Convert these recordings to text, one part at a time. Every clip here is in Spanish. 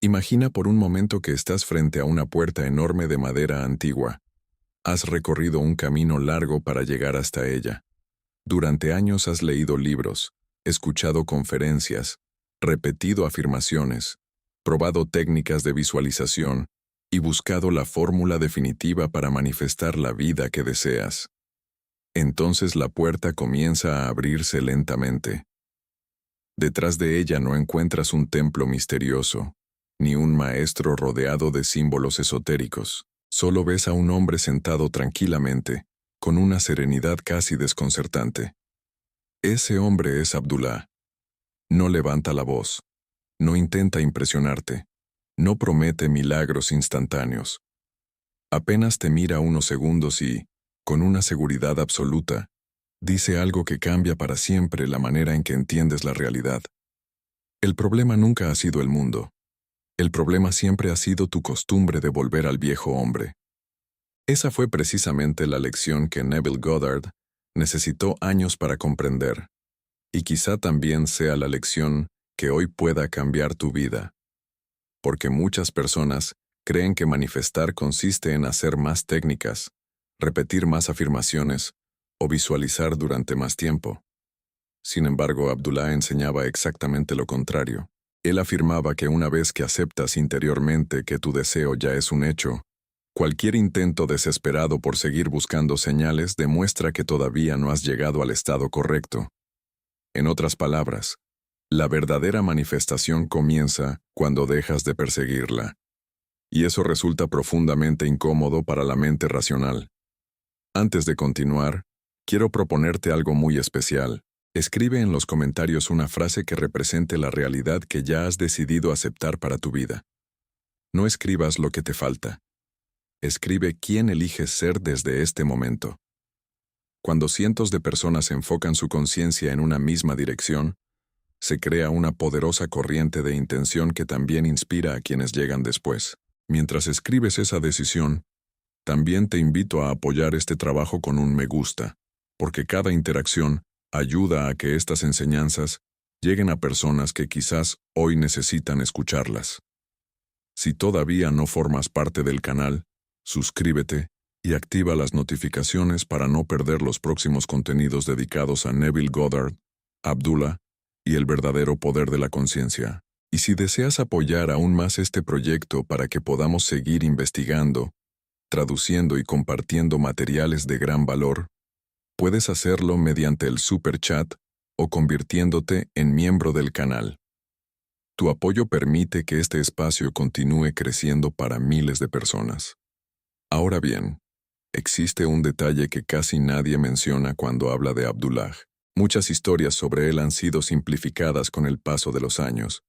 Imagina por un momento que estás frente a una puerta enorme de madera antigua. Has recorrido un camino largo para llegar hasta ella. Durante años has leído libros, escuchado conferencias, repetido afirmaciones, probado técnicas de visualización y buscado la fórmula definitiva para manifestar la vida que deseas. Entonces la puerta comienza a abrirse lentamente. Detrás de ella no encuentras un templo misterioso, ni un maestro rodeado de símbolos esotéricos. Solo ves a un hombre sentado tranquilamente, con una serenidad casi desconcertante. Ese hombre es Abdullah. No levanta la voz, no intenta impresionarte, no promete milagros instantáneos. Apenas te mira unos segundos y, con una seguridad absoluta, dice algo que cambia para siempre la manera en que entiendes la realidad. El problema nunca ha sido el mundo. El problema siempre ha sido tu costumbre de volver al viejo hombre. Esa fue precisamente la lección que Neville Goddard necesitó años para comprender, y quizá también sea la lección que hoy pueda cambiar tu vida. Porque muchas personas creen que manifestar consiste en hacer más técnicas, repetir más afirmaciones o visualizar durante más tiempo. Sin embargo, Abdullah enseñaba exactamente lo contrario. Él afirmaba que una vez que aceptas interiormente que tu deseo ya es un hecho, cualquier intento desesperado por seguir buscando señales demuestra que todavía no has llegado al estado correcto. En otras palabras, la verdadera manifestación comienza cuando dejas de perseguirla. Y eso resulta profundamente incómodo para la mente racional. Antes de continuar, quiero proponerte algo muy especial. Escribe en los comentarios una frase que represente la realidad que ya has decidido aceptar para tu vida. No escribas lo que te falta. Escribe quién eliges ser desde este momento. Cuando cientos de personas enfocan su conciencia en una misma dirección, se crea una poderosa corriente de intención que también inspira a quienes llegan después. Mientras escribes esa decisión, también te invito a apoyar este trabajo con un me gusta, porque cada interacción ayuda a que estas enseñanzas lleguen a personas que quizás hoy necesitan escucharlas. Si todavía no formas parte del canal, suscríbete y activa las notificaciones para no perder los próximos contenidos dedicados a Neville Goddard, Abdullah y el verdadero poder de la conciencia. Y si deseas apoyar aún más este proyecto para que podamos seguir investigando, traduciendo y compartiendo materiales de gran valor, puedes hacerlo mediante el Super Chat o convirtiéndote en miembro del canal. Tu apoyo permite que este espacio continúe creciendo para miles de personas. Ahora bien, existe un detalle que casi nadie menciona cuando habla de Abdullah. Muchas historias sobre él han sido simplificadas con el paso de los años,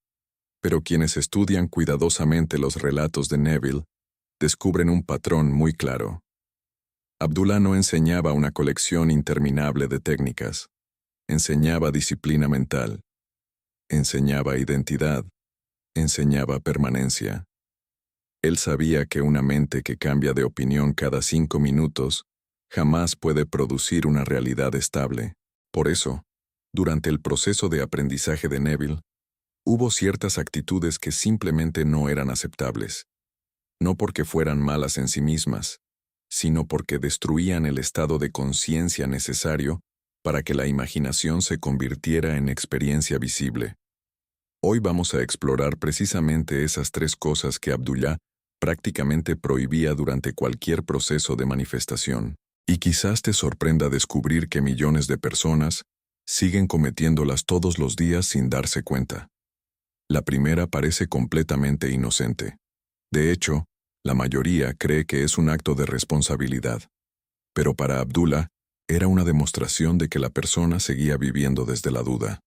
pero quienes estudian cuidadosamente los relatos de Neville descubren un patrón muy claro. Abdullah no enseñaba una colección interminable de técnicas, enseñaba disciplina mental, enseñaba identidad, enseñaba permanencia. Él sabía que una mente que cambia de opinión cada 5 minutos jamás puede producir una realidad estable. Por eso, durante el proceso de aprendizaje de Neville, hubo ciertas actitudes que simplemente no eran aceptables, no porque fueran malas en sí mismas, sino porque destruían el estado de conciencia necesario para que la imaginación se convirtiera en experiencia visible. Hoy vamos a explorar precisamente esas 3 cosas que Abdullah prácticamente prohibía durante cualquier proceso de manifestación. Y quizás te sorprenda descubrir que millones de personas siguen cometiéndolas todos los días sin darse cuenta. La primera parece completamente inocente. De hecho, la mayoría cree que es un acto de responsabilidad. Pero para Abdullah, era una demostración de que la persona seguía viviendo desde la duda.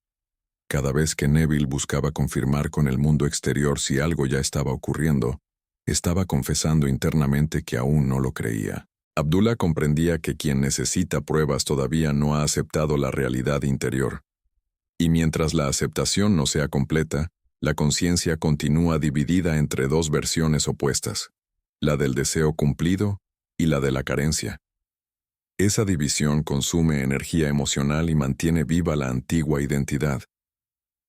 Cada vez que Neville buscaba confirmar con el mundo exterior si algo ya estaba ocurriendo, estaba confesando internamente que aún no lo creía. Abdullah comprendía que quien necesita pruebas todavía no ha aceptado la realidad interior. Y mientras la aceptación no sea completa, la conciencia continúa dividida entre 2 versiones opuestas, la del deseo cumplido y la de la carencia. Esa división consume energía emocional y mantiene viva la antigua identidad.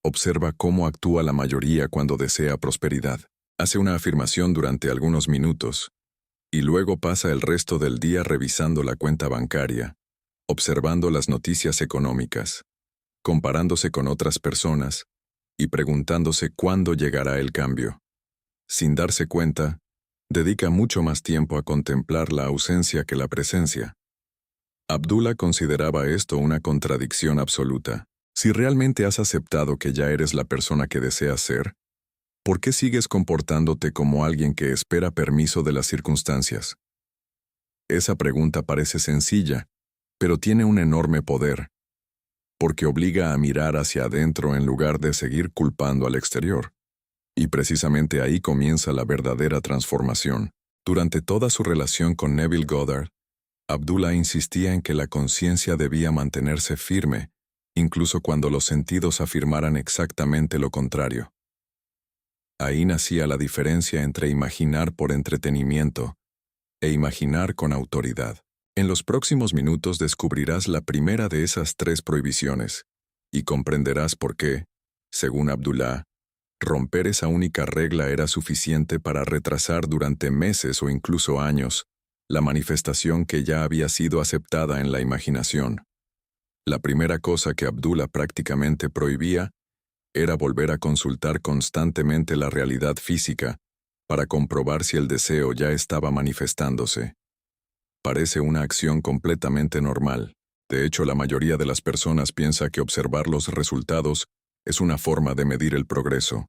Observa cómo actúa la mayoría cuando desea prosperidad. Hace una afirmación durante algunos minutos, y luego pasa el resto del día revisando la cuenta bancaria, observando las noticias económicas, comparándose con otras personas y preguntándose cuándo llegará el cambio. Sin darse cuenta, dedica mucho más tiempo a contemplar la ausencia que la presencia. Abdullah consideraba esto una contradicción absoluta. Si realmente has aceptado que ya eres la persona que deseas ser, ¿por qué sigues comportándote como alguien que espera permiso de las circunstancias? Esa pregunta parece sencilla, pero tiene un enorme poder, porque obliga a mirar hacia adentro en lugar de seguir culpando al exterior. Y precisamente ahí comienza la verdadera transformación. Durante toda su relación con Neville Goddard, Abdullah insistía en que la conciencia debía mantenerse firme, incluso cuando los sentidos afirmaran exactamente lo contrario. Ahí nacía la diferencia entre imaginar por entretenimiento e imaginar con autoridad. En los próximos minutos descubrirás la primera de esas 3 prohibiciones, y comprenderás por qué, según Abdullah, romper esa única regla era suficiente para retrasar durante meses o incluso años la manifestación que ya había sido aceptada en la imaginación. La primera cosa que Abdullah prácticamente prohibía era volver a consultar constantemente la realidad física para comprobar si el deseo ya estaba manifestándose. Parece una acción completamente normal. De hecho, la mayoría de las personas piensa que observar los resultados es una forma de medir el progreso.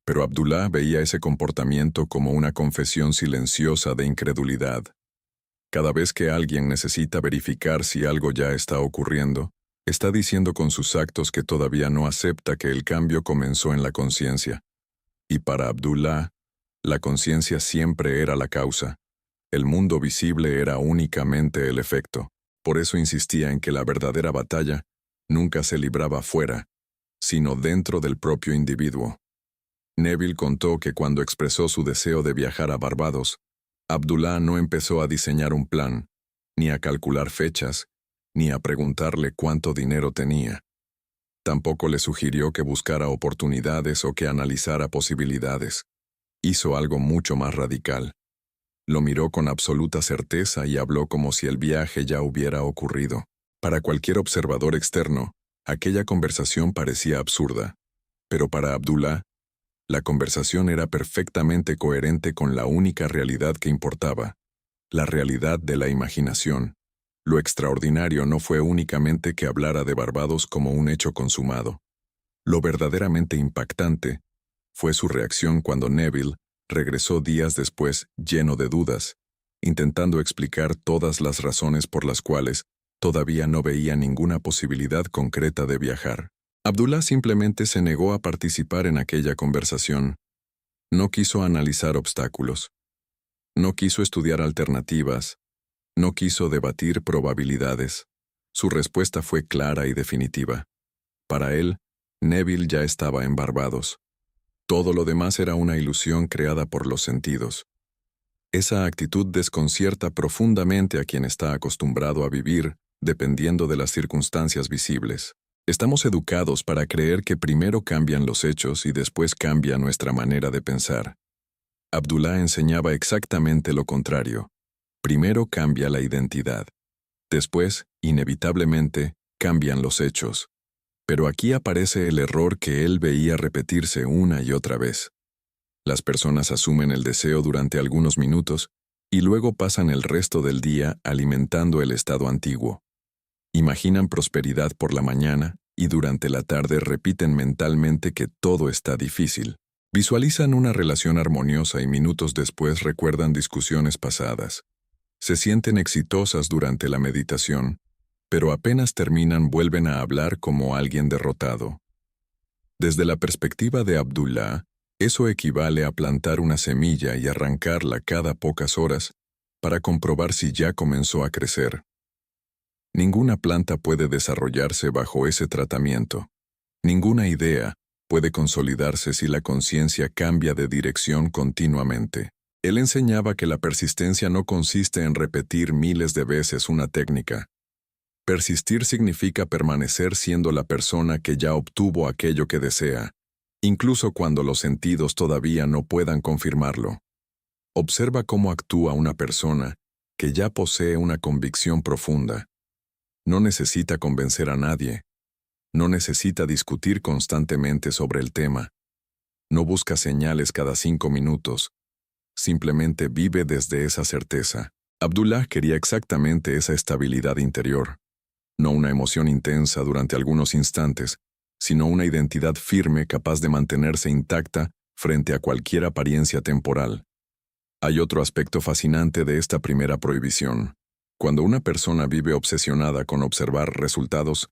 Pero Abdullah veía ese comportamiento como una confesión silenciosa de incredulidad. Cada vez que alguien necesita verificar si algo ya está ocurriendo, está diciendo con sus actos que todavía no acepta que el cambio comenzó en la conciencia. Y para Abdullah, la conciencia siempre era la causa. El mundo visible era únicamente el efecto. Por eso insistía en que la verdadera batalla nunca se libraba fuera, sino dentro del propio individuo. Neville contó que cuando expresó su deseo de viajar a Barbados, Abdullah no empezó a diseñar un plan, ni a calcular fechas, ni a preguntarle cuánto dinero tenía. Tampoco le sugirió que buscara oportunidades o que analizara posibilidades. Hizo algo mucho más radical. Lo miró con absoluta certeza y habló como si el viaje ya hubiera ocurrido. Para cualquier observador externo, aquella conversación parecía absurda. Pero para Abdullah, la conversación era perfectamente coherente con la única realidad que importaba, la realidad de la imaginación. Lo extraordinario no fue únicamente que hablara de Barbados como un hecho consumado. Lo verdaderamente impactante fue su reacción cuando Neville regresó días después lleno de dudas, intentando explicar todas las razones por las cuales todavía no veía ninguna posibilidad concreta de viajar. Abdullah simplemente se negó a participar en aquella conversación. No quiso analizar obstáculos. No quiso estudiar alternativas. No quiso debatir probabilidades. Su respuesta fue clara y definitiva. Para él, Neville ya estaba en Barbados. Todo lo demás era una ilusión creada por los sentidos. Esa actitud desconcierta profundamente a quien está acostumbrado a vivir dependiendo de las circunstancias visibles. Estamos educados para creer que primero cambian los hechos y después cambia nuestra manera de pensar. Abdullah enseñaba exactamente lo contrario. Primero cambia la identidad. Después, inevitablemente, cambian los hechos. Pero aquí aparece el error que él veía repetirse una y otra vez. Las personas asumen el deseo durante algunos minutos y luego pasan el resto del día alimentando el estado antiguo. Imaginan prosperidad por la mañana y durante la tarde repiten mentalmente que todo está difícil. Visualizan una relación armoniosa y minutos después recuerdan discusiones pasadas. Se sienten exitosas durante la meditación, pero apenas terminan vuelven a hablar como alguien derrotado. Desde la perspectiva de Abdullah, eso equivale a plantar una semilla y arrancarla cada pocas horas para comprobar si ya comenzó a crecer. Ninguna planta puede desarrollarse bajo ese tratamiento. Ninguna idea puede consolidarse si la conciencia cambia de dirección continuamente. Él enseñaba que la persistencia no consiste en repetir miles de veces una técnica. Persistir significa permanecer siendo la persona que ya obtuvo aquello que desea, incluso cuando los sentidos todavía no puedan confirmarlo. Observa cómo actúa una persona que ya posee una convicción profunda. No necesita convencer a nadie. No necesita discutir constantemente sobre el tema. No busca señales cada 5 minutos. Simplemente vive desde esa certeza. Abdullah quería exactamente esa estabilidad interior. No una emoción intensa durante algunos instantes, sino una identidad firme capaz de mantenerse intacta frente a cualquier apariencia temporal. Hay otro aspecto fascinante de esta primera prohibición. Cuando una persona vive obsesionada con observar resultados,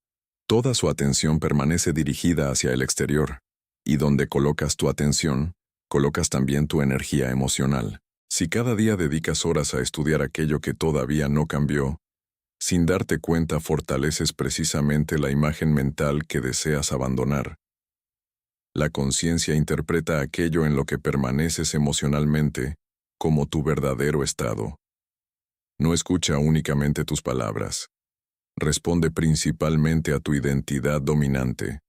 toda su atención permanece dirigida hacia el exterior, y donde colocas tu atención, colocas también tu energía emocional. Si cada día dedicas horas a estudiar aquello que todavía no cambió, sin darte cuenta fortaleces precisamente la imagen mental que deseas abandonar. La conciencia interpreta aquello en lo que permaneces emocionalmente como tu verdadero estado. No escucha únicamente tus palabras. Responde principalmente a tu identidad dominante.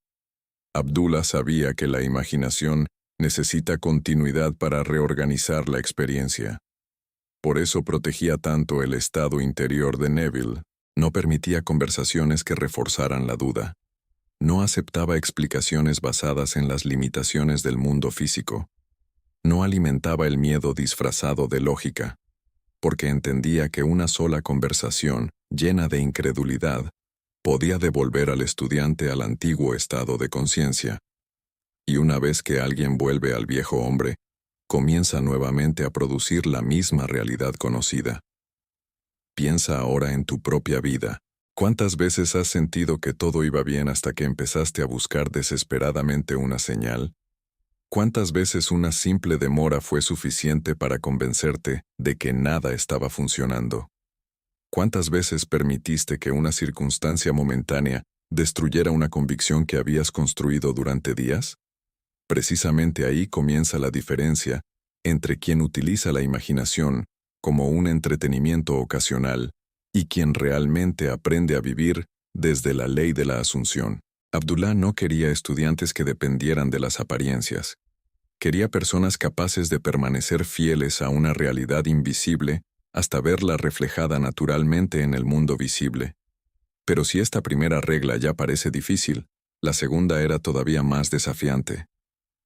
Abdullah sabía que la imaginación necesita continuidad para reorganizar la experiencia. Por eso protegía tanto el estado interior de Neville. No permitía conversaciones que reforzaran la duda. No aceptaba explicaciones basadas en las limitaciones del mundo físico. No alimentaba el miedo disfrazado de lógica, porque entendía que una sola conversación, llena de incredulidad, podía devolver al estudiante al antiguo estado de conciencia. Y una vez que alguien vuelve al viejo hombre, comienza nuevamente a producir la misma realidad conocida. Piensa ahora en tu propia vida. ¿Cuántas veces has sentido que todo iba bien hasta que empezaste a buscar desesperadamente una señal? ¿Cuántas veces una simple demora fue suficiente para convencerte de que nada estaba funcionando? ¿Cuántas veces permitiste que una circunstancia momentánea destruyera una convicción que habías construido durante días? Precisamente ahí comienza la diferencia entre quien utiliza la imaginación como un entretenimiento ocasional y quien realmente aprende a vivir desde la ley de la asunción. Abdullah no quería estudiantes que dependieran de las apariencias. Quería personas capaces de permanecer fieles a una realidad invisible hasta verla reflejada naturalmente en el mundo visible. Pero si esta primera regla ya parece difícil, la segunda era todavía más desafiante.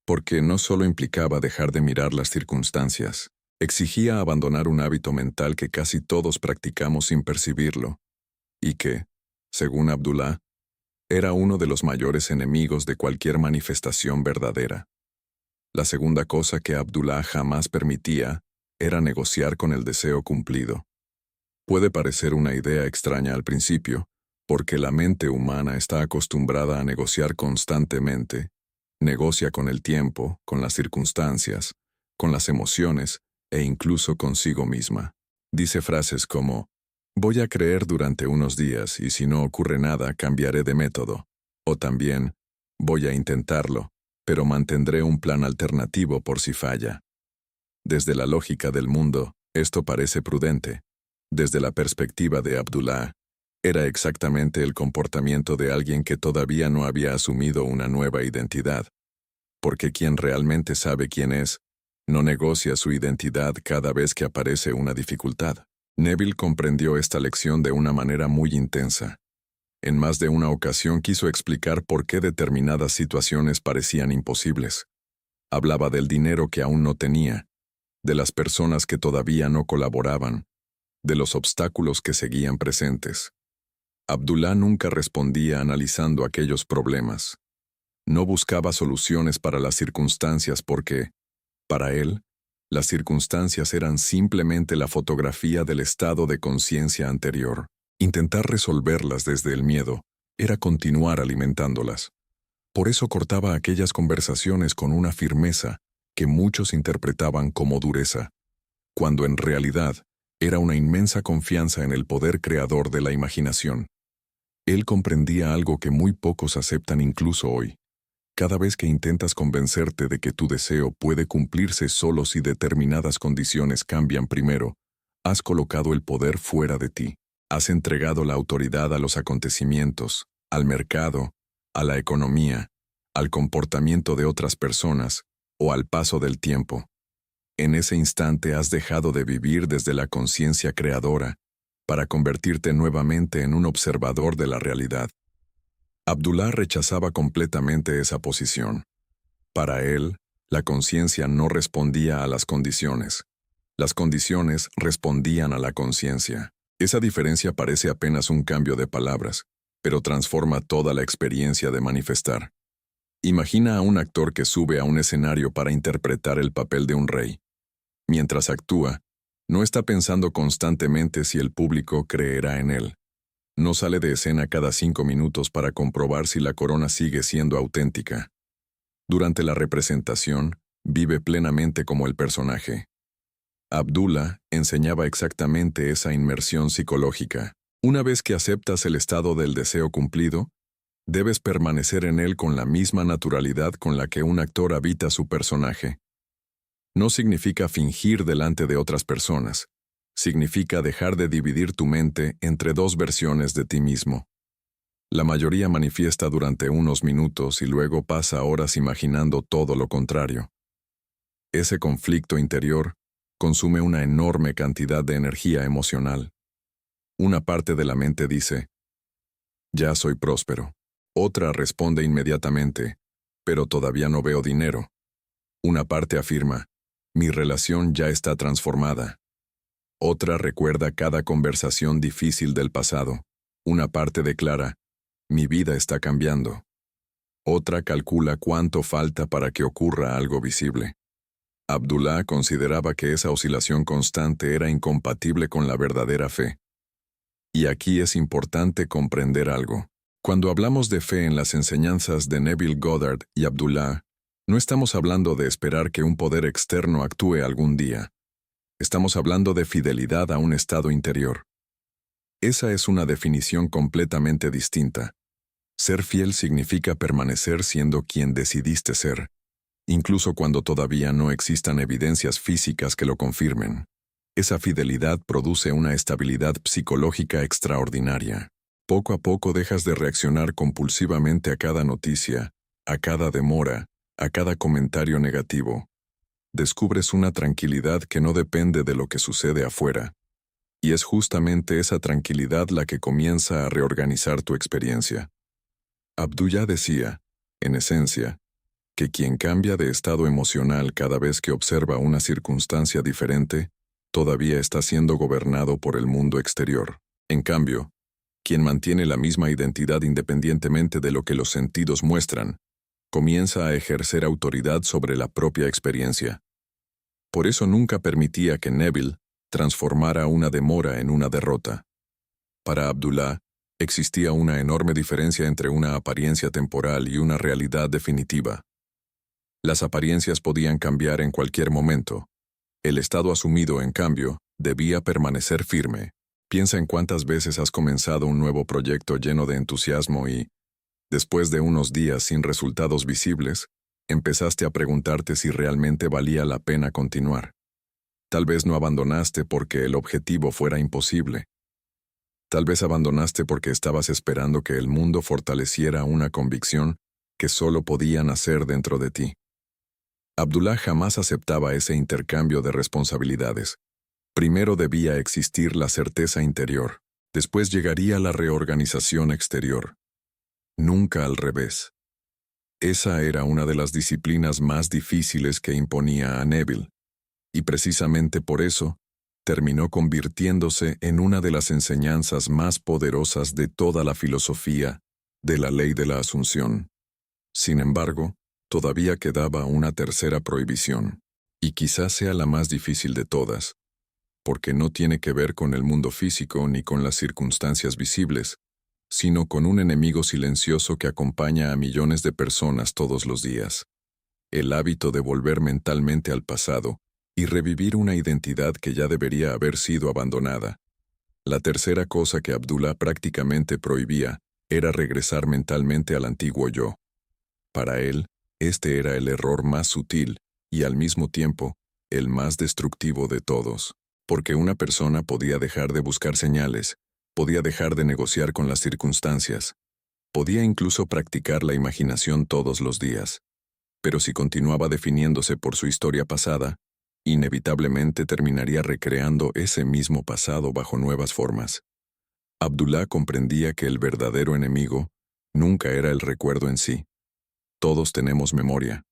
Porque no solo implicaba dejar de mirar las circunstancias, exigía abandonar un hábito mental que casi todos practicamos sin percibirlo, y que, según Abdullah, era uno de los mayores enemigos de cualquier manifestación verdadera. La segunda cosa que Abdullah jamás permitía era negociar con el deseo cumplido. Puede parecer una idea extraña al principio, porque la mente humana está acostumbrada a negociar constantemente. Negocia con el tiempo, con las circunstancias, con las emociones e incluso consigo misma. Dice frases como, voy a creer durante unos días y si no ocurre nada cambiaré de método. O también, voy a intentarlo, pero mantendré un plan alternativo por si falla. Desde la lógica del mundo, esto parece prudente. Desde la perspectiva de Abdullah, era exactamente el comportamiento de alguien que todavía no había asumido una nueva identidad. Porque quien realmente sabe quién es, no negocia su identidad cada vez que aparece una dificultad. Neville comprendió esta lección de una manera muy intensa. En más de una ocasión quiso explicar por qué determinadas situaciones parecían imposibles. Hablaba del dinero que aún no tenía, de las personas que todavía no colaboraban, de los obstáculos que seguían presentes. Abdullah nunca respondía analizando aquellos problemas. No buscaba soluciones para las circunstancias porque, para él, las circunstancias eran simplemente la fotografía del estado de conciencia anterior. Intentar resolverlas desde el miedo era continuar alimentándolas. Por eso cortaba aquellas conversaciones con una firmeza que muchos interpretaban como dureza, cuando en realidad era una inmensa confianza en el poder creador de la imaginación. Él comprendía algo que muy pocos aceptan incluso hoy. Cada vez que intentas convencerte de que tu deseo puede cumplirse solo si determinadas condiciones cambian primero, has colocado el poder fuera de ti. Has entregado la autoridad a los acontecimientos, al mercado, a la economía, al comportamiento de otras personas o al paso del tiempo. En ese instante has dejado de vivir desde la conciencia creadora para convertirte nuevamente en un observador de la realidad. Abdullah rechazaba completamente esa posición. Para él, la conciencia no respondía a las condiciones. Las condiciones respondían a la conciencia. Esa diferencia parece apenas un cambio de palabras, pero transforma toda la experiencia de manifestar. Imagina a un actor que sube a un escenario para interpretar el papel de un rey. Mientras actúa, no está pensando constantemente si el público creerá en él. No sale de escena cada 5 minutos para comprobar si la corona sigue siendo auténtica. Durante la representación, vive plenamente como el personaje. Abdullah enseñaba exactamente esa inmersión psicológica. Una vez que aceptas el estado del deseo cumplido, debes permanecer en él con la misma naturalidad con la que un actor habita su personaje. No significa fingir delante de otras personas. Significa dejar de dividir tu mente entre dos versiones de ti mismo. La mayoría manifiesta durante unos minutos y luego pasa horas imaginando todo lo contrario. Ese conflicto interior consume una enorme cantidad de energía emocional. Una parte de la mente dice, ya soy próspero. Otra responde inmediatamente, pero todavía no veo dinero. Una parte afirma, mi relación ya está transformada. Otra recuerda cada conversación difícil del pasado. Una parte declara, mi vida está cambiando. Otra calcula cuánto falta para que ocurra algo visible. Abdullah consideraba que esa oscilación constante era incompatible con la verdadera fe. Y aquí es importante comprender algo. Cuando hablamos de fe en las enseñanzas de Neville Goddard y Abdullah, no estamos hablando de esperar que un poder externo actúe algún día. Estamos hablando de fidelidad a un estado interior. Esa es una definición completamente distinta. Ser fiel significa permanecer siendo quien decidiste ser, incluso cuando todavía no existan evidencias físicas que lo confirmen. Esa fidelidad produce una estabilidad psicológica extraordinaria. Poco a poco dejas de reaccionar compulsivamente a cada noticia, a cada demora, a cada comentario negativo. Descubres una tranquilidad que no depende de lo que sucede afuera. Y es justamente esa tranquilidad la que comienza a reorganizar tu experiencia. Abdullah decía, en esencia, que quien cambia de estado emocional cada vez que observa una circunstancia diferente, todavía está siendo gobernado por el mundo exterior. En cambio, quien mantiene la misma identidad independientemente de lo que los sentidos muestran, comienza a ejercer autoridad sobre la propia experiencia. Por eso nunca permitía que Neville transformara una demora en una derrota. Para Abdullah, existía una enorme diferencia entre una apariencia temporal y una realidad definitiva. Las apariencias podían cambiar en cualquier momento. El estado asumido, en cambio, debía permanecer firme. Piensa en cuántas veces has comenzado un nuevo proyecto lleno de entusiasmo y, después de unos días sin resultados visibles, empezaste a preguntarte si realmente valía la pena continuar. Tal vez no abandonaste porque el objetivo fuera imposible. Tal vez abandonaste porque estabas esperando que el mundo fortaleciera una convicción que solo podía nacer dentro de ti. Abdullah jamás aceptaba ese intercambio de responsabilidades. Primero debía existir la certeza interior, después llegaría la reorganización exterior. Nunca al revés. Esa era una de las disciplinas más difíciles que imponía a Neville, y precisamente por eso, terminó convirtiéndose en una de las enseñanzas más poderosas de toda la filosofía de la ley de la Asunción. Sin embargo, todavía quedaba una tercera prohibición, y quizás sea la más difícil de todas, porque no tiene que ver con el mundo físico ni con las circunstancias visibles, sino con un enemigo silencioso que acompaña a millones de personas todos los días. El hábito de volver mentalmente al pasado y revivir una identidad que ya debería haber sido abandonada. La tercera cosa que Abdullah prácticamente prohibía era regresar mentalmente al antiguo yo. Para él, este era el error más sutil y al mismo tiempo el más destructivo de todos, porque una persona podía dejar de buscar señales, podía dejar de negociar con las circunstancias, Podía incluso practicar la imaginación todos los días. Pero si continuaba definiéndose por su historia pasada, inevitablemente terminaría recreando ese mismo pasado bajo nuevas formas. Abdullah comprendía que el verdadero enemigo nunca era el recuerdo en sí. Todos tenemos memoria.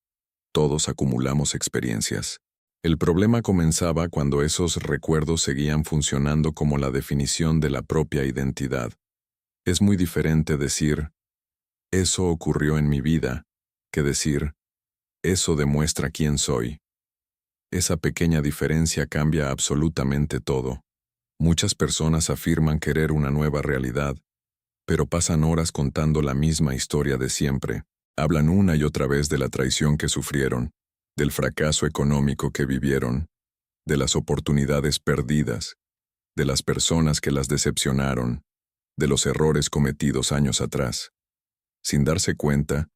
Todos acumulamos experiencias. El problema comenzaba cuando esos recuerdos seguían funcionando como la definición de la propia identidad. Es muy diferente decir, eso ocurrió en mi vida, que decir, eso demuestra quién soy. Esa pequeña diferencia cambia absolutamente todo. Muchas personas afirman querer una nueva realidad, pero pasan horas contando la misma historia de siempre. Hablan una y otra vez de la traición que sufrieron, del fracaso económico que vivieron, de las oportunidades perdidas, de las personas que las decepcionaron, de los errores cometidos años atrás. Sin darse cuenta,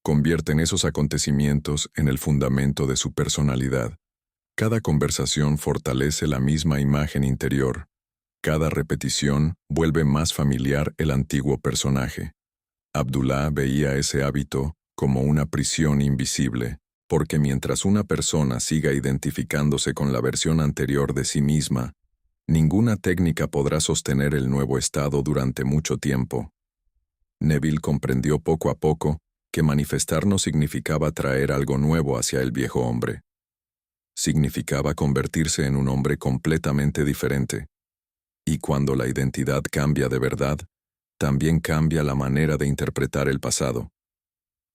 convierten esos acontecimientos en el fundamento de su personalidad. Cada conversación fortalece la misma imagen interior. Cada repetición vuelve más familiar el antiguo personaje. Abdullah veía ese hábito como una prisión invisible, porque mientras una persona siga identificándose con la versión anterior de sí misma, ninguna técnica podrá sostener el nuevo estado durante mucho tiempo. Neville comprendió poco a poco que manifestar no significaba traer algo nuevo hacia el viejo hombre. Significaba convertirse en un hombre completamente diferente. Y cuando la identidad cambia de verdad, también cambia la manera de interpretar el pasado.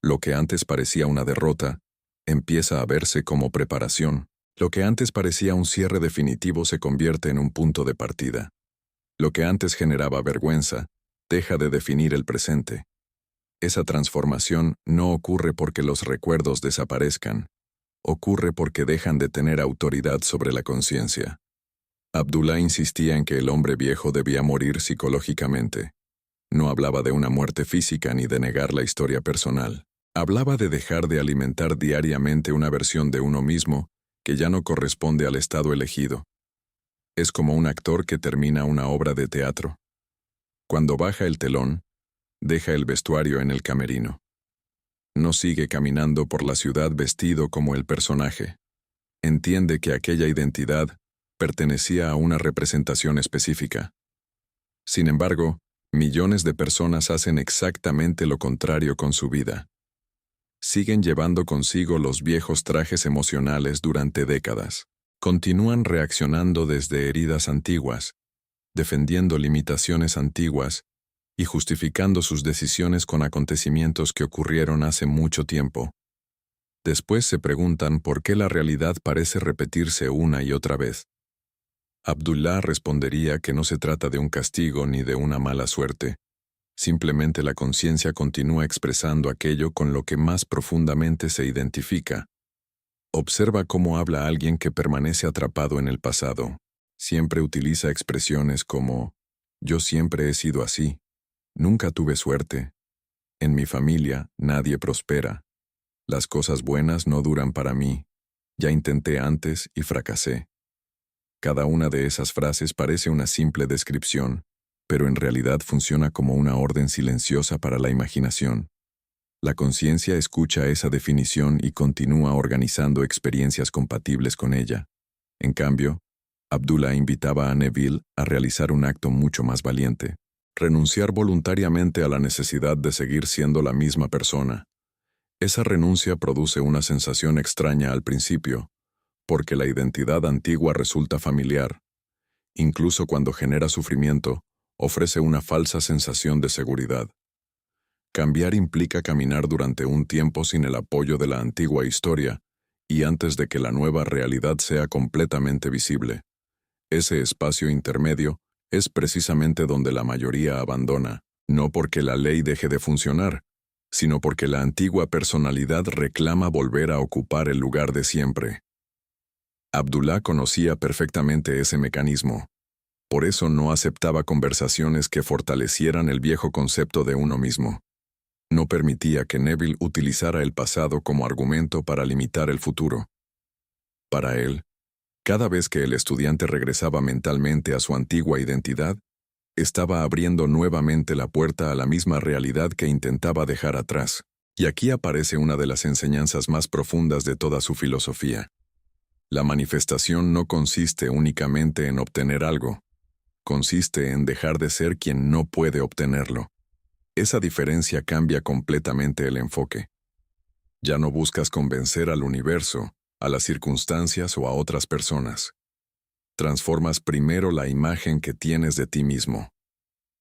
Lo que antes parecía una derrota, empieza a verse como preparación. Lo que antes parecía un cierre definitivo se convierte en un punto de partida. Lo que antes generaba vergüenza, deja de definir el presente. Esa transformación no ocurre porque los recuerdos desaparezcan. Ocurre porque dejan de tener autoridad sobre la conciencia. Abdullah insistía en que el hombre viejo debía morir psicológicamente. No hablaba de una muerte física ni de negar la historia personal. Hablaba de dejar de alimentar diariamente una versión de uno mismo que ya no corresponde al estado elegido. Es como un actor que termina una obra de teatro. Cuando baja el telón, deja el vestuario en el camerino. No sigue caminando por la ciudad vestido como el personaje. Entiende que aquella identidad pertenecía a una representación específica. Sin embargo, millones de personas hacen exactamente lo contrario con su vida. Siguen llevando consigo los viejos trajes emocionales durante décadas. Continúan reaccionando desde heridas antiguas, defendiendo limitaciones antiguas y justificando sus decisiones con acontecimientos que ocurrieron hace mucho tiempo. Después se preguntan por qué la realidad parece repetirse una y otra vez. Abdullah respondería que no se trata de un castigo ni de una mala suerte. Simplemente la conciencia continúa expresando aquello con lo que más profundamente se identifica. Observa cómo habla alguien que permanece atrapado en el pasado. Siempre utiliza expresiones como, yo siempre he sido así, nunca tuve suerte, en mi familia nadie prospera, las cosas buenas no duran para mí, ya intenté antes y fracasé. Cada una de esas frases parece una simple descripción, pero en realidad funciona como una orden silenciosa para la imaginación. La conciencia escucha esa definición y continúa organizando experiencias compatibles con ella. En cambio, Abdullah invitaba a Neville a realizar un acto mucho más valiente, renunciar voluntariamente a la necesidad de seguir siendo la misma persona. Esa renuncia produce una sensación extraña al principio, porque la identidad antigua resulta familiar. Incluso cuando genera sufrimiento, ofrece una falsa sensación de seguridad. Cambiar implica caminar durante un tiempo sin el apoyo de la antigua historia y antes de que la nueva realidad sea completamente visible. Ese espacio intermedio es precisamente donde la mayoría abandona, no porque la ley deje de funcionar, sino porque la antigua personalidad reclama volver a ocupar el lugar de siempre. Abdullah conocía perfectamente ese mecanismo. Por eso no aceptaba conversaciones que fortalecieran el viejo concepto de uno mismo. No permitía que Neville utilizara el pasado como argumento para limitar el futuro. Para él, cada vez que el estudiante regresaba mentalmente a su antigua identidad, estaba abriendo nuevamente la puerta a la misma realidad que intentaba dejar atrás. Y aquí aparece una de las enseñanzas más profundas de toda su filosofía. La manifestación no consiste únicamente en obtener algo, consiste en dejar de ser quien no puede obtenerlo. Esa diferencia cambia completamente el enfoque. Ya no buscas convencer al universo, a las circunstancias o a otras personas. Transformas primero la imagen que tienes de ti mismo.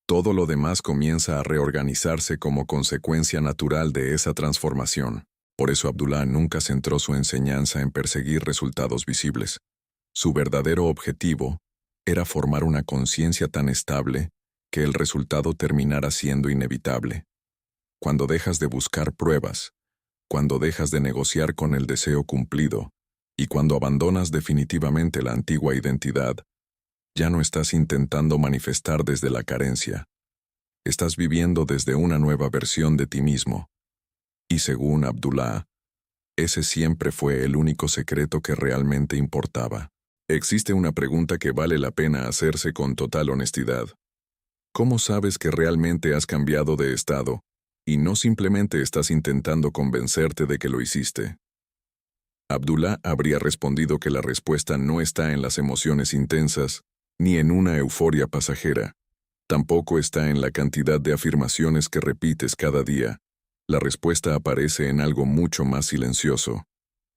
Todo lo demás comienza a reorganizarse como consecuencia natural de esa transformación. Por eso Abdullah nunca centró su enseñanza en perseguir resultados visibles. Su verdadero objetivo era formar una conciencia tan estable que el resultado terminara siendo inevitable. Cuando dejas de buscar pruebas, cuando dejas de negociar con el deseo cumplido, y cuando abandonas definitivamente la antigua identidad, ya no estás intentando manifestar desde la carencia. Estás viviendo desde una nueva versión de ti mismo. Y según Abdullah, ese siempre fue el único secreto que realmente importaba. Existe una pregunta que vale la pena hacerse con total honestidad. ¿Cómo sabes que realmente has cambiado de estado y no simplemente estás intentando convencerte de que lo hiciste? Abdullah habría respondido que la respuesta no está en las emociones intensas, ni en una euforia pasajera. Tampoco está en la cantidad de afirmaciones que repites cada día. La respuesta aparece en algo mucho más silencioso.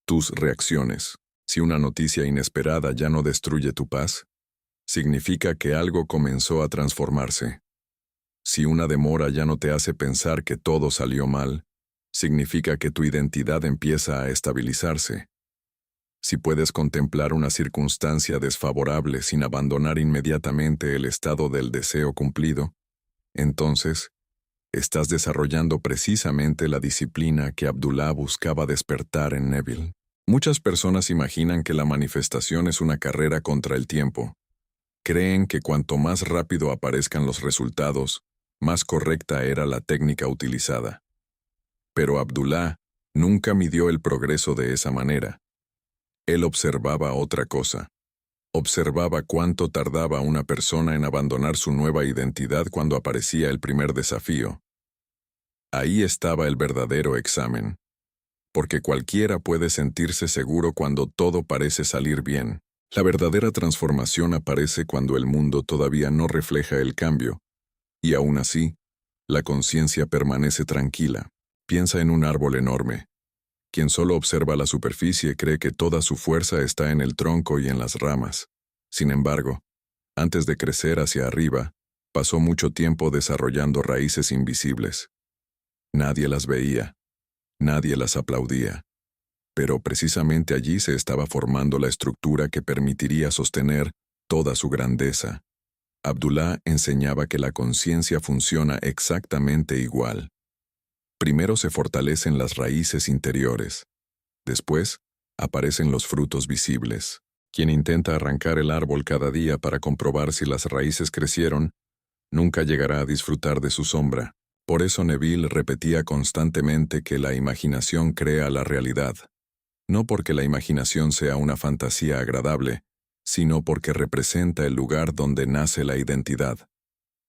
Tus reacciones. Si una noticia inesperada ya no destruye tu paz, significa que algo comenzó a transformarse. Si una demora ya no te hace pensar que todo salió mal, significa que tu identidad empieza a estabilizarse. Si puedes contemplar una circunstancia desfavorable sin abandonar inmediatamente el estado del deseo cumplido, entonces, estás desarrollando precisamente la disciplina que Abdullah buscaba despertar en Neville. Muchas personas imaginan que la manifestación es una carrera contra el tiempo. Creen que cuanto más rápido aparezcan los resultados, más correcta era la técnica utilizada. Pero Abdullah nunca midió el progreso de esa manera. Él observaba otra cosa. Observaba cuánto tardaba una persona en abandonar su nueva identidad cuando aparecía el primer desafío. Ahí estaba el verdadero examen. Porque cualquiera puede sentirse seguro cuando todo parece salir bien. La verdadera transformación aparece cuando el mundo todavía no refleja el cambio. Y aún así, la conciencia permanece tranquila. Piensa en un árbol enorme. Quien solo observa la superficie cree que toda su fuerza está en el tronco y en las ramas. Sin embargo, antes de crecer hacia arriba, pasó mucho tiempo desarrollando raíces invisibles. Nadie las veía, nadie las aplaudía, pero precisamente allí se estaba formando la estructura que permitiría sostener toda su grandeza. Abdullah enseñaba que la conciencia funciona exactamente igual. Primero se fortalecen las raíces interiores. Después, aparecen los frutos visibles. Quien intenta arrancar el árbol cada día para comprobar si las raíces crecieron, nunca llegará a disfrutar de su sombra. Por eso Neville repetía constantemente que la imaginación crea la realidad. No porque la imaginación sea una fantasía agradable, sino porque representa el lugar donde nace la identidad.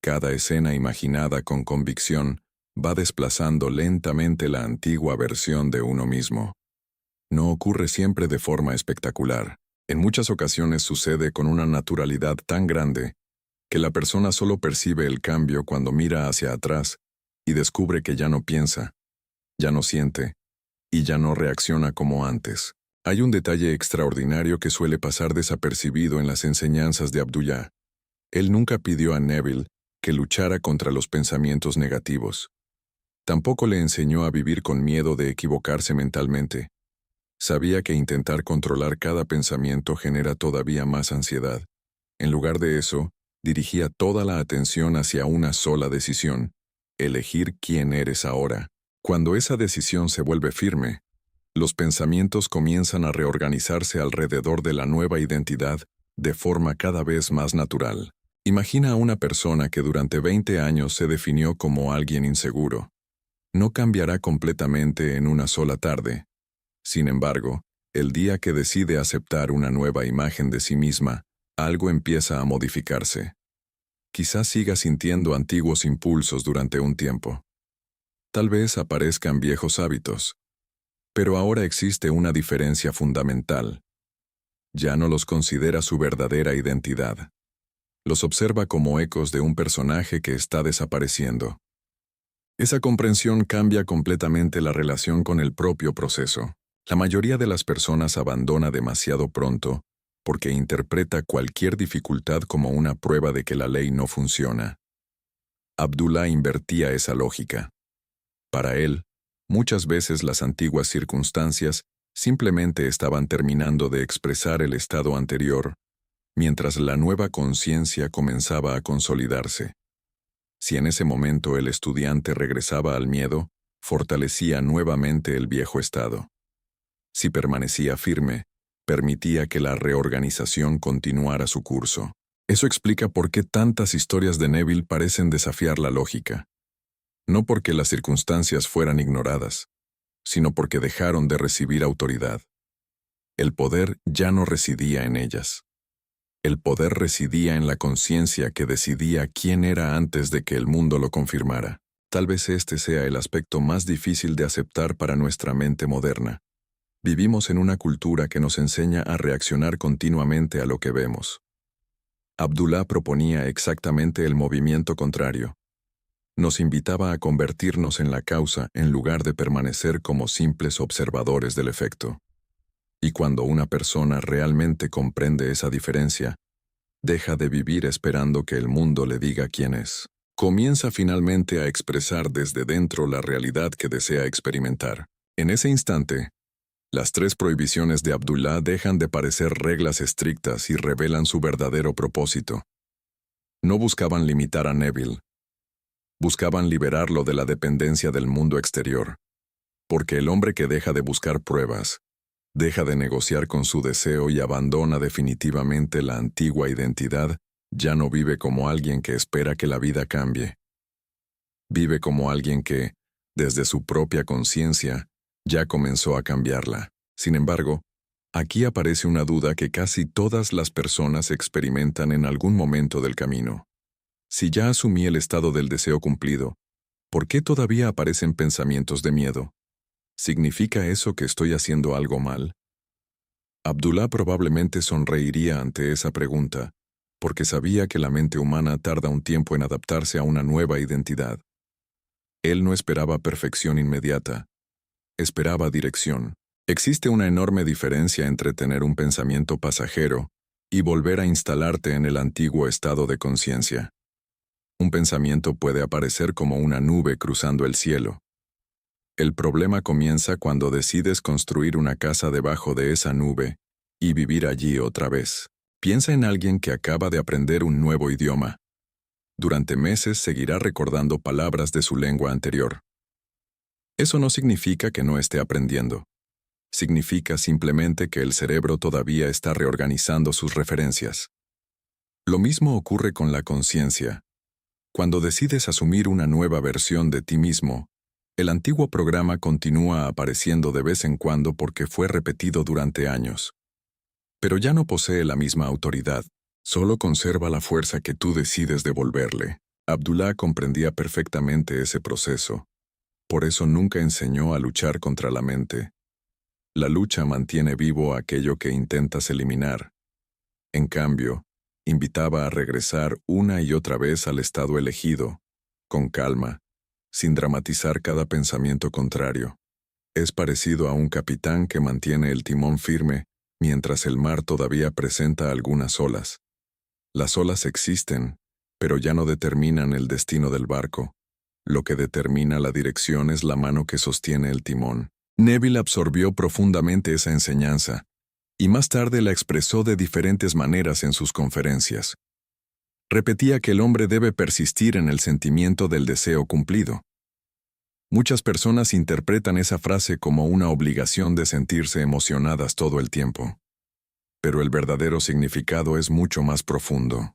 Cada escena imaginada con convicción va desplazando lentamente la antigua versión de uno mismo. No ocurre siempre de forma espectacular. En muchas ocasiones sucede con una naturalidad tan grande que la persona solo percibe el cambio cuando mira hacia atrás y descubre que ya no piensa, ya no siente y ya no reacciona como antes. Hay un detalle extraordinario que suele pasar desapercibido en las enseñanzas de Abdullah. Él nunca pidió a Neville que luchara contra los pensamientos negativos. Tampoco le enseñó a vivir con miedo de equivocarse mentalmente. Sabía que intentar controlar cada pensamiento genera todavía más ansiedad. En lugar de eso, dirigía toda la atención hacia una sola decisión: elegir quién eres ahora. Cuando esa decisión se vuelve firme, los pensamientos comienzan a reorganizarse alrededor de la nueva identidad de forma cada vez más natural. Imagina a una persona que durante 20 años se definió como alguien inseguro. No cambiará completamente en una sola tarde. Sin embargo, el día que decide aceptar una nueva imagen de sí misma, algo empieza a modificarse. Quizás siga sintiendo antiguos impulsos durante un tiempo. Tal vez aparezcan viejos hábitos. Pero ahora existe una diferencia fundamental. Ya no los considera su verdadera identidad. Los observa como ecos de un personaje que está desapareciendo. Esa comprensión cambia completamente la relación con el propio proceso. La mayoría de las personas abandona demasiado pronto porque interpreta cualquier dificultad como una prueba de que la ley no funciona. Abdullah invertía esa lógica. Para él, muchas veces las antiguas circunstancias simplemente estaban terminando de expresar el estado anterior, mientras la nueva conciencia comenzaba a consolidarse. Si en ese momento el estudiante regresaba al miedo, fortalecía nuevamente el viejo estado. Si permanecía firme, permitía que la reorganización continuara su curso. Eso explica por qué tantas historias de Neville parecen desafiar la lógica. No porque las circunstancias fueran ignoradas, sino porque dejaron de recibir autoridad. El poder ya no residía en ellas. El poder residía en la conciencia que decidía quién era antes de que el mundo lo confirmara. Tal vez este sea el aspecto más difícil de aceptar para nuestra mente moderna. Vivimos en una cultura que nos enseña a reaccionar continuamente a lo que vemos. Abdullah proponía exactamente el movimiento contrario. Nos invitaba a convertirnos en la causa en lugar de permanecer como simples observadores del efecto. Y cuando una persona realmente comprende esa diferencia, deja de vivir esperando que el mundo le diga quién es. Comienza finalmente a expresar desde dentro la realidad que desea experimentar. En ese instante, las 3 prohibiciones de Abdullah dejan de parecer reglas estrictas y revelan su verdadero propósito. No buscaban limitar a Neville. Buscaban liberarlo de la dependencia del mundo exterior. Porque el hombre que deja de buscar pruebas, deja de negociar con su deseo y abandona definitivamente la antigua identidad, ya no vive como alguien que espera que la vida cambie. Vive como alguien que, desde su propia conciencia, ya comenzó a cambiarla. Sin embargo, aquí aparece una duda que casi todas las personas experimentan en algún momento del camino. Si ya asumí el estado del deseo cumplido, ¿por qué todavía aparecen pensamientos de miedo? ¿Significa eso que estoy haciendo algo mal? Abdullah probablemente sonreiría ante esa pregunta, porque sabía que la mente humana tarda un tiempo en adaptarse a una nueva identidad. Él no esperaba perfección inmediata, esperaba dirección. Existe una enorme diferencia entre tener un pensamiento pasajero y volver a instalarte en el antiguo estado de conciencia. Un pensamiento puede aparecer como una nube cruzando el cielo. El problema comienza cuando decides construir una casa debajo de esa nube y vivir allí otra vez. Piensa en alguien que acaba de aprender un nuevo idioma. Durante meses seguirá recordando palabras de su lengua anterior. Eso no significa que no esté aprendiendo. Significa simplemente que el cerebro todavía está reorganizando sus referencias. Lo mismo ocurre con la conciencia. Cuando decides asumir una nueva versión de ti mismo, el antiguo programa continúa apareciendo de vez en cuando porque fue repetido durante años. Pero ya no posee la misma autoridad, solo conserva la fuerza que tú decides devolverle. Abdullah comprendía perfectamente ese proceso. Por eso nunca enseñó a luchar contra la mente. La lucha mantiene vivo aquello que intentas eliminar. En cambio, invitaba a regresar una y otra vez al estado elegido, con calma, sin dramatizar cada pensamiento contrario. Es parecido a un capitán que mantiene el timón firme mientras el mar todavía presenta algunas olas. Las olas existen, pero ya no determinan el destino del barco. Lo que determina la dirección es la mano que sostiene el timón. Neville absorbió profundamente esa enseñanza, y más tarde la expresó de diferentes maneras en sus conferencias. Repetía que el hombre debe persistir en el sentimiento del deseo cumplido. Muchas personas interpretan esa frase como una obligación de sentirse emocionadas todo el tiempo. Pero el verdadero significado es mucho más profundo.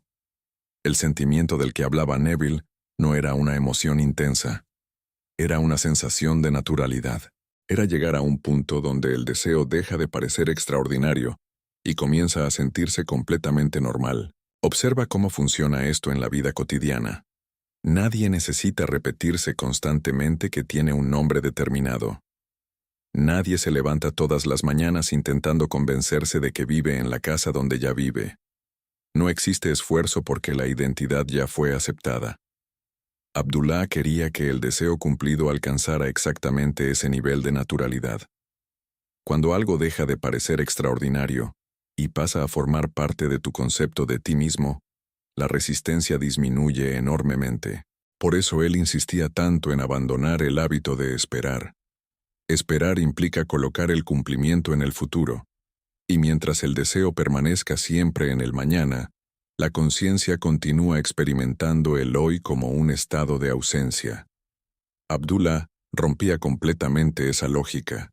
El sentimiento del que hablaba Neville no era una emoción intensa. Era una sensación de naturalidad. Era llegar a un punto donde el deseo deja de parecer extraordinario y comienza a sentirse completamente normal. Observa cómo funciona esto en la vida cotidiana. Nadie necesita repetirse constantemente que tiene un nombre determinado. Nadie se levanta todas las mañanas intentando convencerse de que vive en la casa donde ya vive. No existe esfuerzo porque la identidad ya fue aceptada. Abdullah quería que el deseo cumplido alcanzara exactamente ese nivel de naturalidad. Cuando algo deja de parecer extraordinario y pasa a formar parte de tu concepto de ti mismo, la resistencia disminuye enormemente. Por eso él insistía tanto en abandonar el hábito de esperar. Esperar implica colocar el cumplimiento en el futuro, y mientras el deseo permanezca siempre en el mañana, la conciencia continúa experimentando el hoy como un estado de ausencia. Abdullah rompía completamente esa lógica.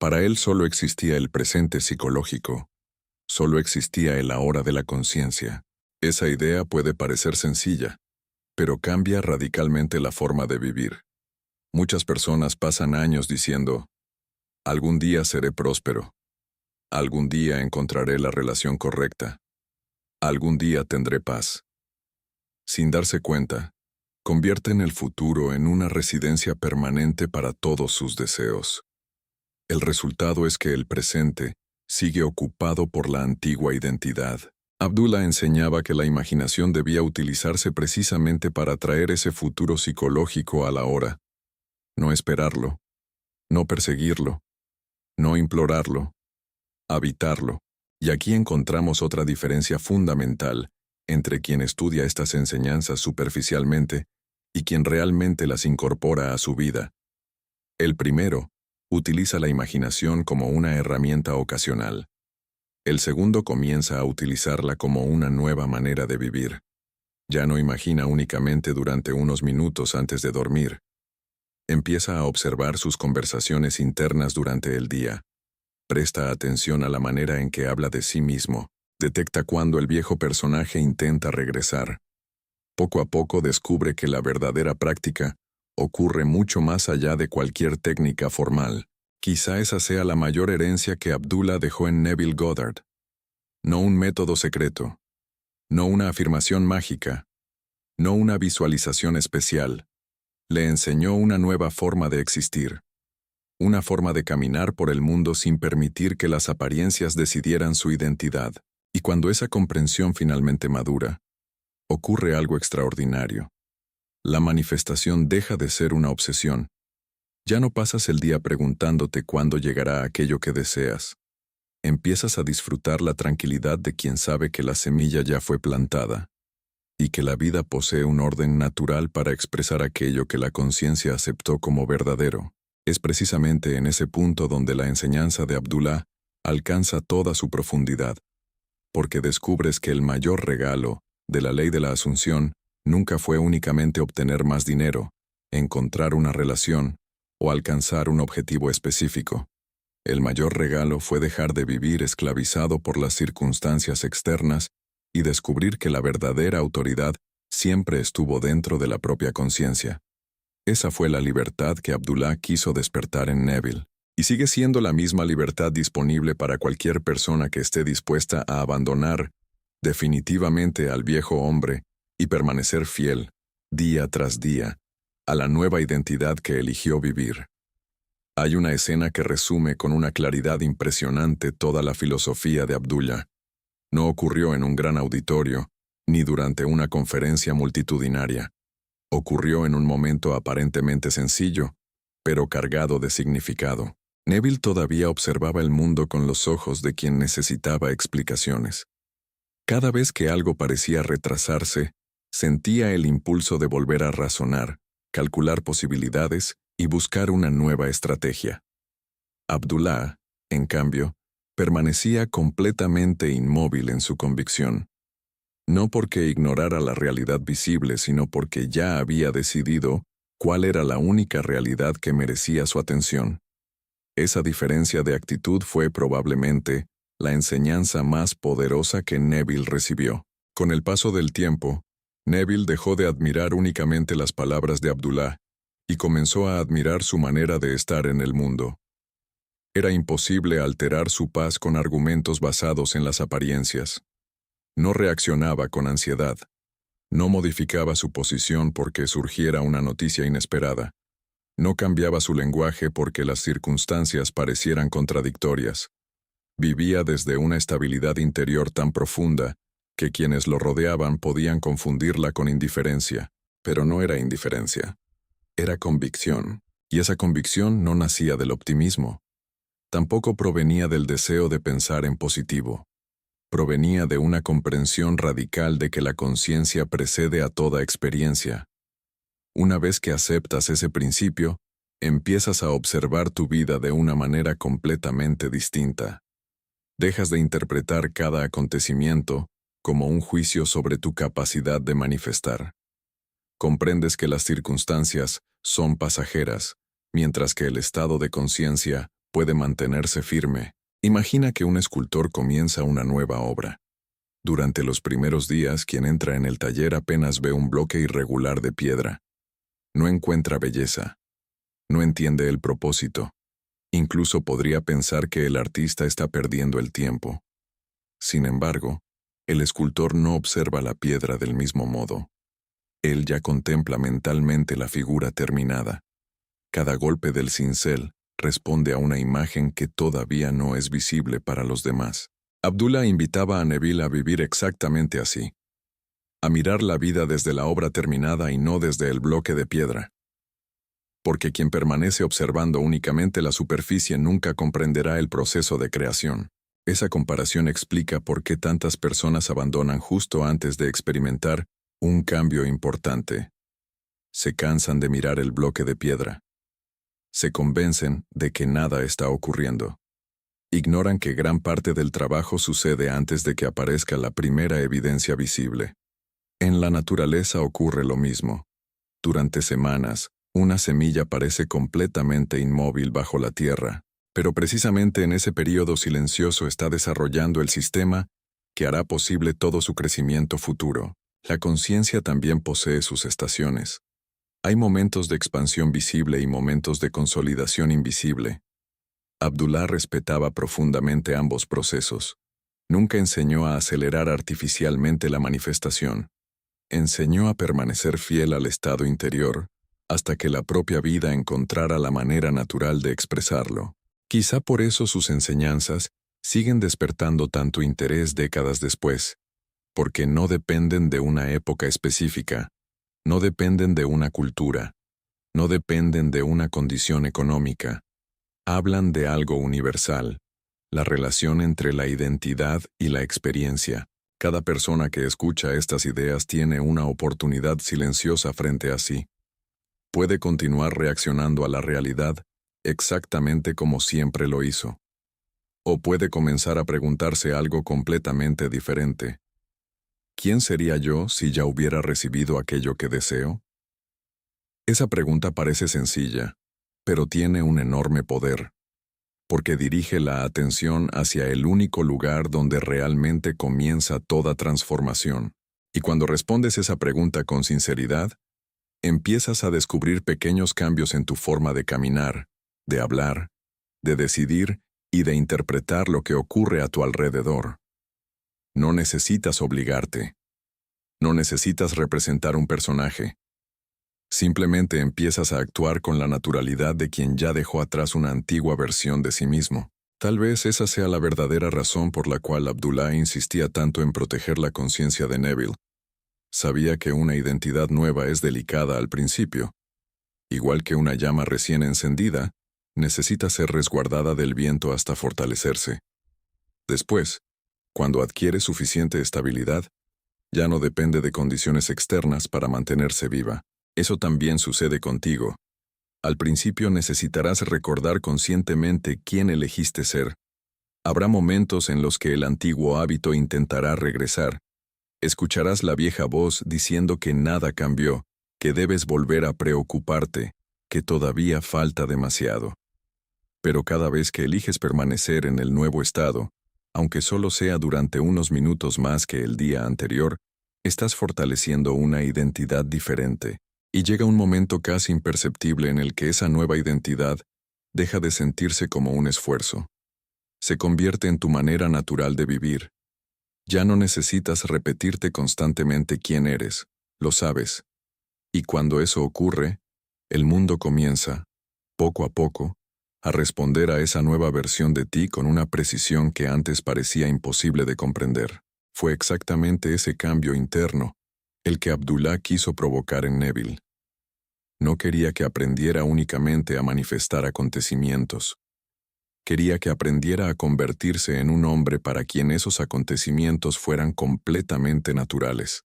Para él solo existía el presente psicológico, solo existía el ahora de la conciencia. Esa idea puede parecer sencilla, pero cambia radicalmente la forma de vivir. Muchas personas pasan años diciendo, algún día seré próspero, algún día encontraré la relación correcta, algún día tendré paz. Sin darse cuenta, convierten el futuro en una residencia permanente para todos sus deseos. El resultado es que el presente sigue ocupado por la antigua identidad. Abdullah enseñaba que la imaginación debía utilizarse precisamente para traer ese futuro psicológico a la hora. No esperarlo, no perseguirlo, no implorarlo, habitarlo. Y aquí encontramos otra diferencia fundamental entre quien estudia estas enseñanzas superficialmente y quien realmente las incorpora a su vida. El primero utiliza la imaginación como una herramienta ocasional. El segundo comienza a utilizarla como una nueva manera de vivir. Ya no imagina únicamente durante unos minutos antes de dormir. Empieza a observar sus conversaciones internas durante el día. Presta atención a la manera en que habla de sí mismo. Detecta cuando el viejo personaje intenta regresar. Poco a poco descubre que la verdadera práctica ocurre mucho más allá de cualquier técnica formal. Quizá esa sea la mayor herencia que Abdullah dejó en Neville Goddard. No un método secreto, no una afirmación mágica, no una visualización especial. Le enseñó una nueva forma de existir, una forma de caminar por el mundo sin permitir que las apariencias decidieran su identidad. Y cuando esa comprensión finalmente madura, ocurre algo extraordinario. La manifestación deja de ser una obsesión. Ya no pasas el día preguntándote cuándo llegará aquello que deseas. Empiezas a disfrutar la tranquilidad de quien sabe que la semilla ya fue plantada y que la vida posee un orden natural para expresar aquello que la conciencia aceptó como verdadero. Es precisamente en ese punto donde la enseñanza de Abdullah alcanza toda su profundidad, porque descubres que el mayor regalo de la ley de la Asunción nunca fue únicamente obtener más dinero, encontrar una relación o alcanzar un objetivo específico. El mayor regalo fue dejar de vivir esclavizado por las circunstancias externas y descubrir que la verdadera autoridad siempre estuvo dentro de la propia conciencia. Esa fue la libertad que Abdullah quiso despertar en Neville, y sigue siendo la misma libertad disponible para cualquier persona que esté dispuesta a abandonar definitivamente al viejo hombre y permanecer fiel, día tras día, a la nueva identidad que eligió vivir. Hay una escena que resume con una claridad impresionante toda la filosofía de Abdullah. No ocurrió en un gran auditorio, ni durante una conferencia multitudinaria. Ocurrió en un momento aparentemente sencillo, pero cargado de significado. Neville todavía observaba el mundo con los ojos de quien necesitaba explicaciones. Cada vez que algo parecía retrasarse, sentía el impulso de volver a razonar, calcular posibilidades y buscar una nueva estrategia. Abdullah, en cambio, permanecía completamente inmóvil en su convicción. No porque ignorara la realidad visible, sino porque ya había decidido cuál era la única realidad que merecía su atención. Esa diferencia de actitud fue probablemente la enseñanza más poderosa que Neville recibió. Con el paso del tiempo, Neville dejó de admirar únicamente las palabras de Abdullah y comenzó a admirar su manera de estar en el mundo. Era imposible alterar su paz con argumentos basados en las apariencias. No reaccionaba con ansiedad. No modificaba su posición porque surgiera una noticia inesperada. No cambiaba su lenguaje porque las circunstancias parecieran contradictorias. Vivía desde una estabilidad interior tan profunda que quienes lo rodeaban podían confundirla con indiferencia, pero no era indiferencia. Era convicción, y esa convicción no nacía del optimismo. Tampoco provenía del deseo de pensar en positivo. Provenía de una comprensión radical de que la conciencia precede a toda experiencia. Una vez que aceptas ese principio, empiezas a observar tu vida de una manera completamente distinta. Dejas de interpretar cada acontecimiento como un juicio sobre tu capacidad de manifestar. Comprendes que las circunstancias son pasajeras, mientras que el estado de conciencia puede mantenerse firme. Imagina que un escultor comienza una nueva obra. Durante los primeros días, quien entra en el taller apenas ve un bloque irregular de piedra. No encuentra belleza. No entiende el propósito. Incluso podría pensar que el artista está perdiendo el tiempo. Sin embargo, el escultor no observa la piedra del mismo modo. Él ya contempla mentalmente la figura terminada. Cada golpe del cincel responde a una imagen que todavía no es visible para los demás. Abdullah invitaba a Neville a vivir exactamente así. A mirar la vida desde la obra terminada y no desde el bloque de piedra. Porque quien permanece observando únicamente la superficie nunca comprenderá el proceso de creación. Esa comparación explica por qué tantas personas abandonan justo antes de experimentar un cambio importante. Se cansan de mirar el bloque de piedra. Se convencen de que nada está ocurriendo. Ignoran que gran parte del trabajo sucede antes de que aparezca la primera evidencia visible. En la naturaleza ocurre lo mismo. Durante semanas, una semilla parece completamente inmóvil bajo la tierra, pero precisamente en ese período silencioso está desarrollando el sistema que hará posible todo su crecimiento futuro. La conciencia también posee sus estaciones. Hay momentos de expansión visible y momentos de consolidación invisible. Abdullah respetaba profundamente ambos procesos. Nunca enseñó a acelerar artificialmente la manifestación. Enseñó a permanecer fiel al estado interior, hasta que la propia vida encontrara la manera natural de expresarlo. Quizá por eso sus enseñanzas siguen despertando tanto interés décadas después, porque no dependen de una época específica, no dependen de una cultura, no dependen de una condición económica. Hablan de algo universal, la relación entre la identidad y la experiencia. Cada persona que escucha estas ideas tiene una oportunidad silenciosa frente a sí. Puede continuar reaccionando a la realidad exactamente como siempre lo hizo. O puede comenzar a preguntarse algo completamente diferente. ¿Quién sería yo si ya hubiera recibido aquello que deseo? Esa pregunta parece sencilla, pero tiene un enorme poder, porque dirige la atención hacia el único lugar donde realmente comienza toda transformación. Y cuando respondes esa pregunta con sinceridad, empiezas a descubrir pequeños cambios en tu forma de caminar, de hablar, de decidir y de interpretar lo que ocurre a tu alrededor. No necesitas obligarte. No necesitas representar un personaje. Simplemente empiezas a actuar con la naturalidad de quien ya dejó atrás una antigua versión de sí mismo. Tal vez esa sea la verdadera razón por la cual Abdullah insistía tanto en proteger la conciencia de Neville. Sabía que una identidad nueva es delicada al principio. Igual que una llama recién encendida, necesita ser resguardada del viento hasta fortalecerse. Después, cuando adquiere suficiente estabilidad, ya no depende de condiciones externas para mantenerse viva. Eso también sucede contigo. Al principio necesitarás recordar conscientemente quién elegiste ser. Habrá momentos en los que el antiguo hábito intentará regresar. Escucharás la vieja voz diciendo que nada cambió, que debes volver a preocuparte, que todavía falta demasiado. Pero cada vez que eliges permanecer en el nuevo estado, aunque solo sea durante unos minutos más que el día anterior, estás fortaleciendo una identidad diferente. Y llega un momento casi imperceptible en el que esa nueva identidad deja de sentirse como un esfuerzo. Se convierte en tu manera natural de vivir. Ya no necesitas repetirte constantemente quién eres, lo sabes. Y cuando eso ocurre, el mundo comienza, poco a poco, a responder a esa nueva versión de ti con una precisión que antes parecía imposible de comprender. Fue exactamente ese cambio interno el que Abdullah quiso provocar en Neville. No quería que aprendiera únicamente a manifestar acontecimientos. Quería que aprendiera a convertirse en un hombre para quien esos acontecimientos fueran completamente naturales.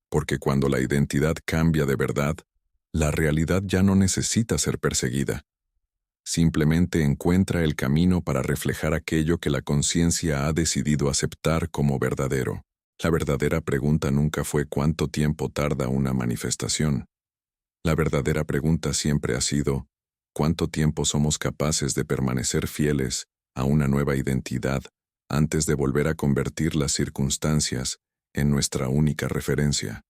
Porque cuando la identidad cambia de verdad, la realidad ya no necesita ser perseguida. Simplemente encuentra el camino para reflejar aquello que la conciencia ha decidido aceptar como verdadero. La verdadera pregunta nunca fue cuánto tiempo tarda una manifestación. La verdadera pregunta siempre ha sido, ¿cuánto tiempo somos capaces de permanecer fieles a una nueva identidad antes de volver a convertir las circunstancias en nuestra única referencia?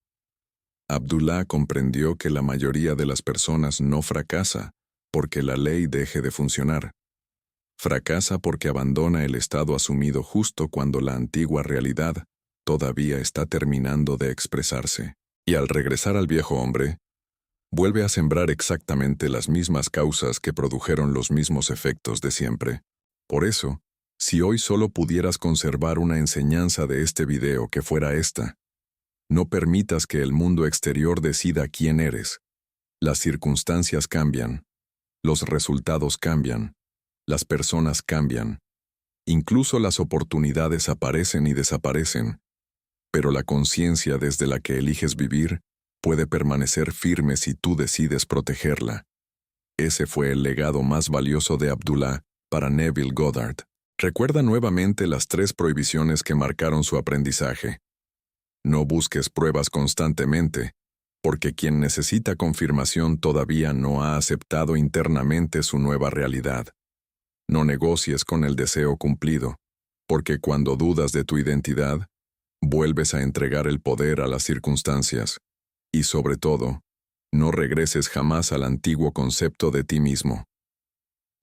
Abdullah comprendió que la mayoría de las personas no fracasa porque la ley deje de funcionar. Fracasa porque abandona el estado asumido justo cuando la antigua realidad todavía está terminando de expresarse. Y al regresar al viejo hombre, vuelve a sembrar exactamente las mismas causas que produjeron los mismos efectos de siempre. Por eso, si hoy solo pudieras conservar una enseñanza de este video que fuera esta, no permitas que el mundo exterior decida quién eres. Las circunstancias cambian, los resultados cambian, las personas cambian, incluso las oportunidades aparecen y desaparecen, pero la conciencia desde la que eliges vivir puede permanecer firme si tú decides protegerla. Ese fue el legado más valioso de Abdullah para Neville Goddard. Recuerda nuevamente las 3 prohibiciones que marcaron su aprendizaje. No busques pruebas constantemente, porque quien necesita confirmación todavía no ha aceptado internamente su nueva realidad. No negocies con el deseo cumplido, porque cuando dudas de tu identidad, vuelves a entregar el poder a las circunstancias. Y sobre todo, no regreses jamás al antiguo concepto de ti mismo.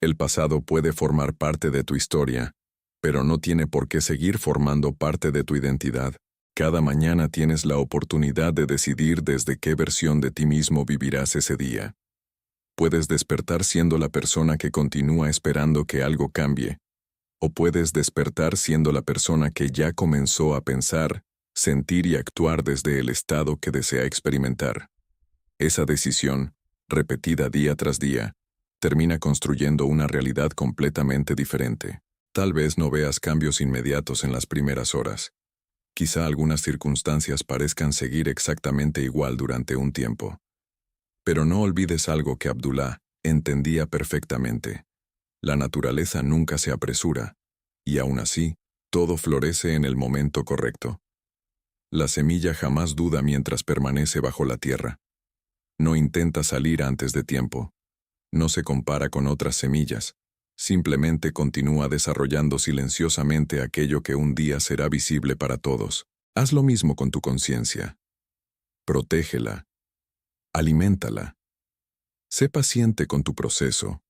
El pasado puede formar parte de tu historia, pero no tiene por qué seguir formando parte de tu identidad. Cada mañana tienes la oportunidad de decidir desde qué versión de ti mismo vivirás ese día. Puedes despertar siendo la persona que continúa esperando que algo cambie, o puedes despertar siendo la persona que ya comenzó a pensar, sentir y actuar desde el estado que desea experimentar. Esa decisión, repetida día tras día, termina construyendo una realidad completamente diferente. Tal vez no veas cambios inmediatos en las primeras horas. Quizá algunas circunstancias parezcan seguir exactamente igual durante un tiempo. Pero no olvides algo que Abdullah entendía perfectamente. La naturaleza nunca se apresura, y aún así, todo florece en el momento correcto. La semilla jamás duda mientras permanece bajo la tierra. No intenta salir antes de tiempo. No se compara con otras semillas. Simplemente continúa desarrollando silenciosamente aquello que un día será visible para todos. Haz lo mismo con tu conciencia. Protégela. Aliméntala. Sé paciente con tu proceso.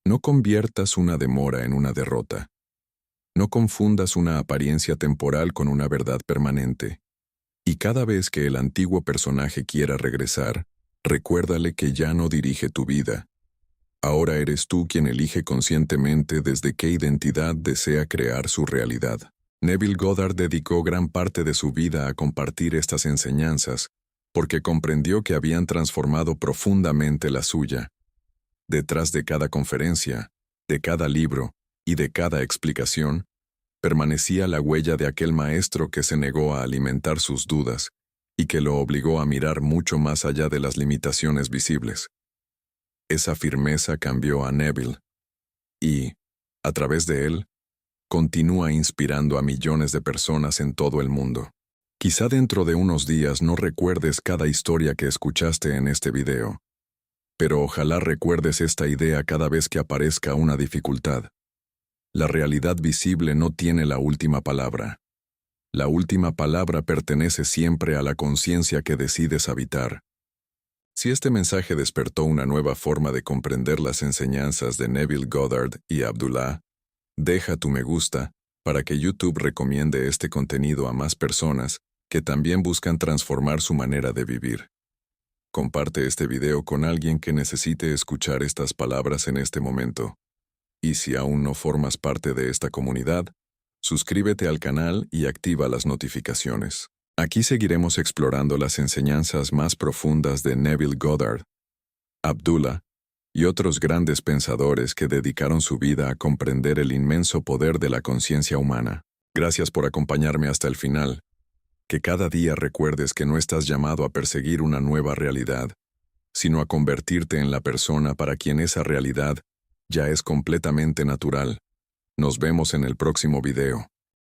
No conviertas una demora en una derrota. No confundas una apariencia temporal con una verdad permanente. Y cada vez que el antiguo personaje quiera regresar, recuérdale que ya no dirige tu vida. Ahora eres tú quien elige conscientemente desde qué identidad desea crear su realidad. Neville Goddard dedicó gran parte de su vida a compartir estas enseñanzas, porque comprendió que habían transformado profundamente la suya. Detrás de cada conferencia, de cada libro y de cada explicación, permanecía la huella de aquel maestro que se negó a alimentar sus dudas y que lo obligó a mirar mucho más allá de las limitaciones visibles. Esa firmeza cambió a Neville y, a través de él, continúa inspirando a millones de personas en todo el mundo. Quizá dentro de unos días no recuerdes cada historia que escuchaste en este video, pero ojalá recuerdes esta idea cada vez que aparezca una dificultad. La realidad visible no tiene la última palabra. La última palabra pertenece siempre a la conciencia que decides habitar. Si este mensaje despertó una nueva forma de comprender las enseñanzas de Neville Goddard y Abdullah, deja tu me gusta, para que YouTube recomiende este contenido a más personas que también buscan transformar su manera de vivir. Comparte este video con alguien que necesite escuchar estas palabras en este momento. Y si aún no formas parte de esta comunidad, suscríbete al canal y activa las notificaciones. Aquí seguiremos explorando las enseñanzas más profundas de Neville Goddard, Abdullah y otros grandes pensadores que dedicaron su vida a comprender el inmenso poder de la conciencia humana. Gracias por acompañarme hasta el final. Que cada día recuerdes que no estás llamado a perseguir una nueva realidad, sino a convertirte en la persona para quien esa realidad ya es completamente natural. Nos vemos en el próximo video.